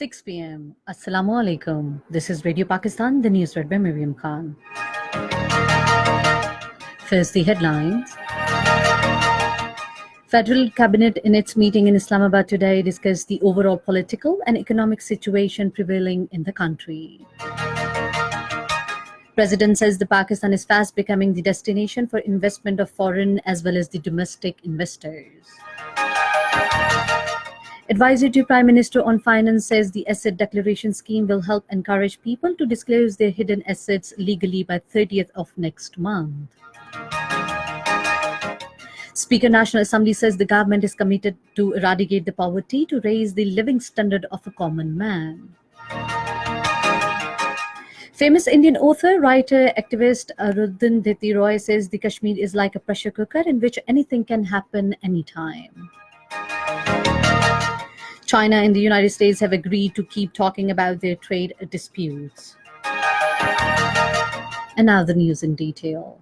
6 p.m. Assalamu alaikum. This is Radio Pakistan, the news read by Miriam Khan. First, the headlines. Federal Cabinet in its meeting in Islamabad today discussed the overall political and economic situation prevailing in the country. President says the Pakistan is fast becoming the destination for investment of foreign as well as the domestic investors. Advisor to Prime Minister on Finance says the asset declaration scheme will help encourage people to disclose their hidden assets legally by 30th of next month. Speaker National Assembly says the government is committed to eradicate the poverty to raise the living standard of a common man. Famous Indian author, writer, activist Arundhati Dhiti Roy says the Kashmir is like a pressure cooker in which anything can happen anytime. China and the United States have agreed to keep talking about their trade disputes. And now the news in detail.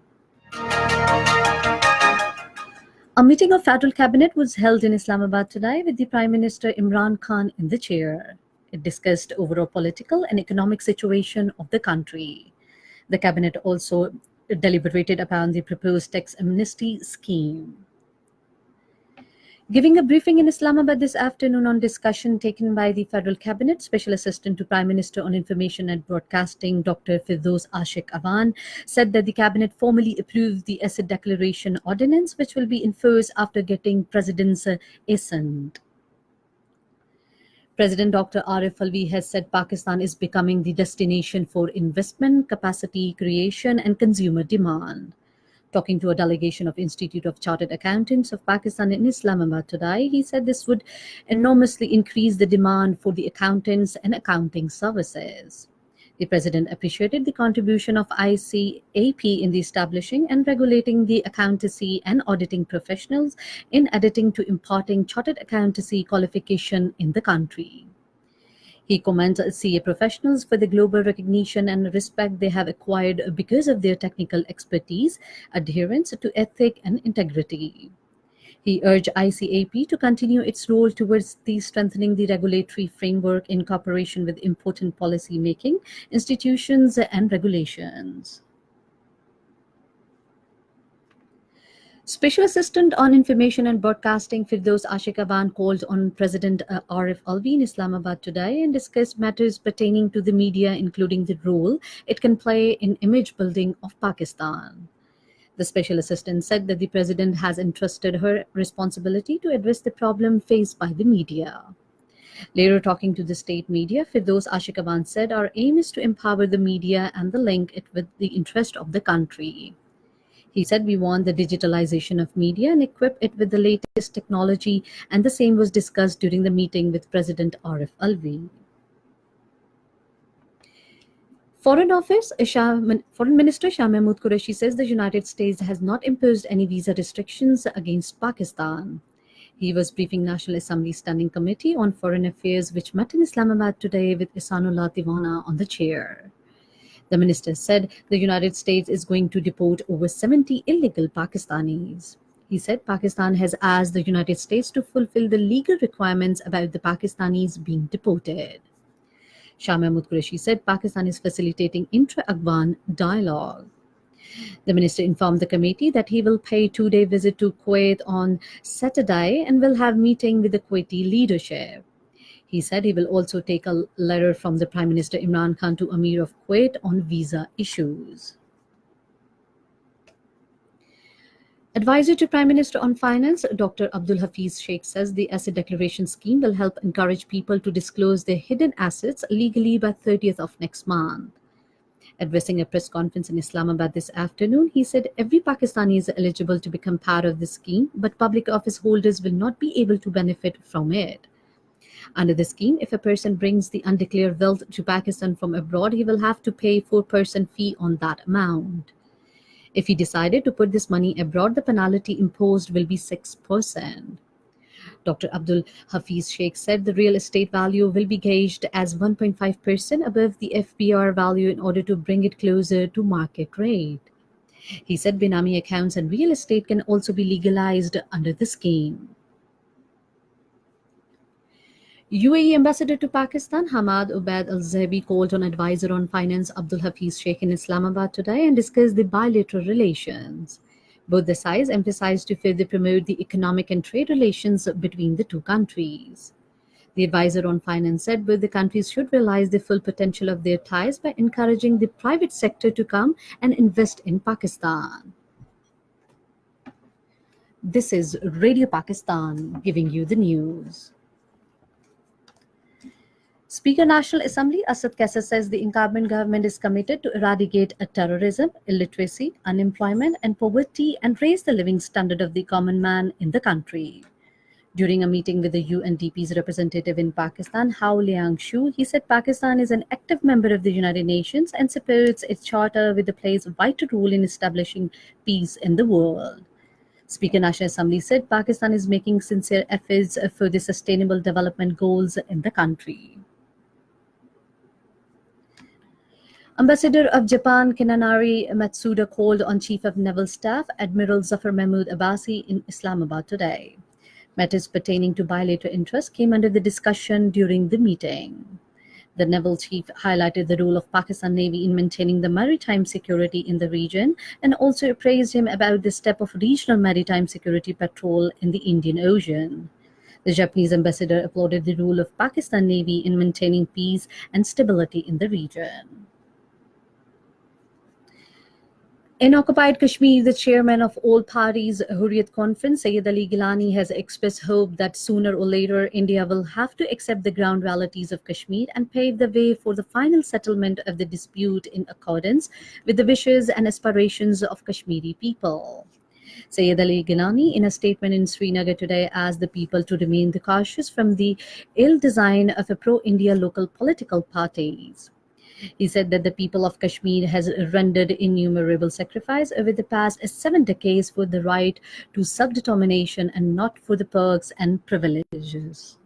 A meeting of Federal Cabinet was held in Islamabad today with the Prime Minister Imran Khan in the chair. It discussed overall political and economic situation of the country. The Cabinet also deliberated upon the proposed tax amnesty scheme. Giving a briefing in Islamabad this afternoon on discussion taken by the Federal Cabinet, Special Assistant to Prime Minister on Information and Broadcasting, Dr. Firdaus Ashik Awan, said that the Cabinet formally approved the Asset Declaration Ordinance, which will be enforced after getting President's assent. President Dr. Arif Alvi has said Pakistan is becoming the destination for investment, capacity creation, and consumer demand. Talking to a delegation of Institute of Chartered Accountants of Pakistan in Islamabad today, he said this would enormously increase the demand for the accountants and accounting services. The President appreciated the contribution of ICAP in the establishing and regulating the accountancy and auditing professionals in additing to imparting chartered accountancy qualification in the country. He commended CA professionals for the global recognition and respect they have acquired because of their technical expertise, adherence to ethic and integrity. He urged ICAP to continue its role towards strengthening the regulatory framework in cooperation with important policy-making institutions and regulations. Special Assistant on Information and Broadcasting Firdaus Ashik Awan called on President Arif Alvi in Islamabad today and discussed matters pertaining to the media, including the role it can play in image building of Pakistan. The Special Assistant said that the President has entrusted her responsibility to address the problem faced by the media. Later talking to the state media, Firdaus Ashik Awan said, "Our aim is to empower the media and link it with the interest of the country." He said, "We want the digitalization of media and equip it with the latest technology," and the same was discussed during the meeting with President Arif Alvi. Foreign Minister Shah Mahmood Qureshi says the United States has not imposed any visa restrictions against Pakistan. He was briefing National Assembly Standing Committee on Foreign Affairs, which met in Islamabad today with Ihsanullah Diwana on the chair. The minister said the United States is going to deport over 70 illegal Pakistanis. He said Pakistan has asked the United States to fulfill the legal requirements about the Pakistanis being deported. Shah Mahmood Qureshi said Pakistan is facilitating intra-Afghan dialogue. The minister informed the committee that he will pay a 2-day visit to Kuwait on Saturday and will have meeting with the Kuwaiti leadership. He said he will also take a letter from the Prime Minister Imran Khan to Amir of Kuwait on visa issues. Advisor to Prime Minister on Finance, Dr. Abdul Hafiz Sheikh says the asset declaration scheme will help encourage people to disclose their hidden assets legally by 30th of next month. Addressing a press conference in Islamabad this afternoon, he said every Pakistani is eligible to become part of the scheme, but public office holders will not be able to benefit from it. Under the scheme, if a person brings the undeclared wealth to Pakistan from abroad, he will have to pay 4% fee on that amount. If he decided to put this money abroad, the penalty imposed will be 6%. Dr. Abdul Hafiz Sheikh said the real estate value will be gauged as 1.5% above the FBR value in order to bring it closer to market rate. He said Benami accounts and real estate can also be legalized under the scheme. UAE Ambassador to Pakistan Hamad Ubaid Al Zahabi called on advisor on finance Abdul Hafiz Sheikh in Islamabad today and discussed the bilateral relations. Both the sides emphasized to further promote the economic and trade relations between the two countries. The advisor on finance said both the countries should realize the full potential of their ties by encouraging the private sector to come and invest in Pakistan. This is Radio Pakistan giving you the news. Speaker National Assembly Asad Kassar says the incumbent government is committed to eradicate terrorism, illiteracy, unemployment and poverty and raise the living standard of the common man in the country. During a meeting with the UNDP's representative in Pakistan, Hao Liangshu, he said Pakistan is an active member of the United Nations and supports its charter with the plays a vital role in establishing peace in the world. Speaker National Assembly said Pakistan is making sincere efforts for the sustainable development goals in the country. Ambassador of Japan Kinanari Matsuda called on Chief of Naval Staff Admiral Zafar Mahmood Abbasi in Islamabad today. Matters pertaining to bilateral interests came under the discussion during the meeting. The naval chief highlighted the role of Pakistan Navy in maintaining the maritime security in the region and also praised him about the step of regional maritime security patrol in the Indian Ocean. The Japanese ambassador applauded the role of Pakistan Navy in maintaining peace and stability in the region. In occupied Kashmir, the chairman of all parties Hurriyat Conference, Sayyid Ali Gilani, has expressed hope that sooner or later India will have to accept the ground realities of Kashmir and pave the way for the final settlement of the dispute in accordance with the wishes and aspirations of Kashmiri people. Sayyid Ali Gilani, in a statement in Srinagar today, asked the people to remain cautious from the ill design of a pro-India local political parties. He said that the people of Kashmir has rendered innumerable sacrifice over the past 7 decades for the right to self-determination and not for the perks and privileges.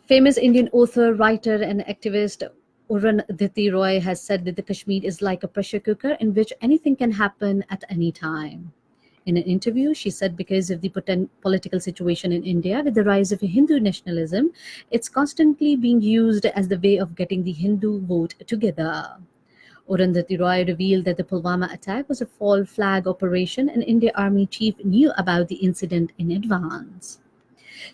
Famous Indian author, writer and activist Arundhati Roy has said that the Kashmir is like a pressure cooker in which anything can happen at any time. In an interview, she said because of the political situation in India with the rise of Hindu nationalism, it's constantly being used as the way of getting the Hindu vote together. Arundhati Roy revealed that the Pulwama attack was a false flag operation and Indian Army chief knew about the incident in advance.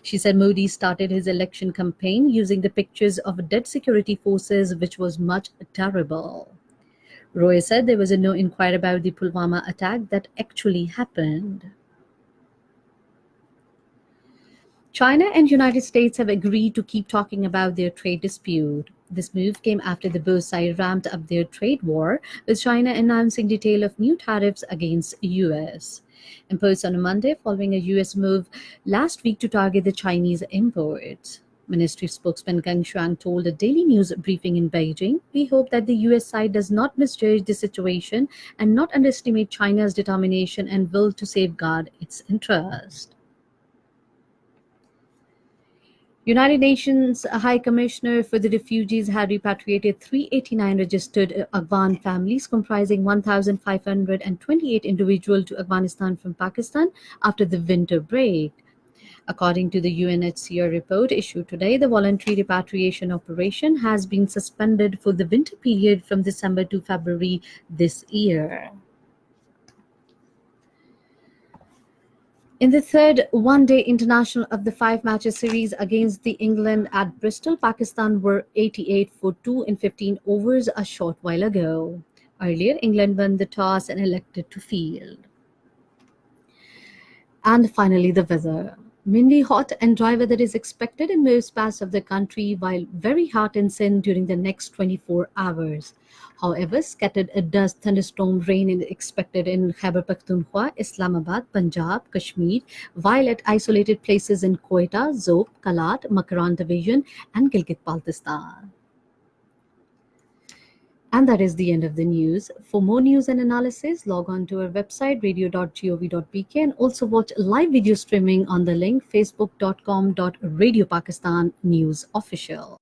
She said Modi started his election campaign using the pictures of dead security forces, which was much terrible. Roy said there was no inquiry about the Pulwama attack that actually happened. China and United States have agreed to keep talking about their trade dispute. This move came after the both sides ramped up their trade war, with China announcing detail of new tariffs against US. Imposed on a Monday following a US move last week to target the Chinese imports. Ministry spokesman Geng Shuang told a daily news briefing in Beijing, "We hope that the US side does not misjudge the situation and not underestimate China's determination and will to safeguard its interest." United Nations High Commissioner for the Refugees had repatriated 389 registered Afghan families comprising 1,528 individuals to Afghanistan from Pakistan after the winter break. According to the UNHCR report issued today, the voluntary repatriation operation has been suspended for the winter period from December to February this year. In the third one-day international of the 5-match series against the England at Bristol, Pakistan were 88 for 2 in 15 overs a short while ago. Earlier, England won the toss and elected to field. And finally, the weather. Windy, hot and dry weather is expected in most parts of the country, while very hot and thin during the next 24 hours. However, scattered dust, thunderstorm rain is expected in Khyber Pakhtunkhwa, Islamabad, Punjab, Kashmir, while at isolated places in Quetta, Zob, Kalat, Makaran Division, and Gilgit-Baltistan. And that is the end of the news. For more news and analysis, log on to our website radio.gov.pk and also watch live video streaming on the link facebook.com.radiopakistan news official.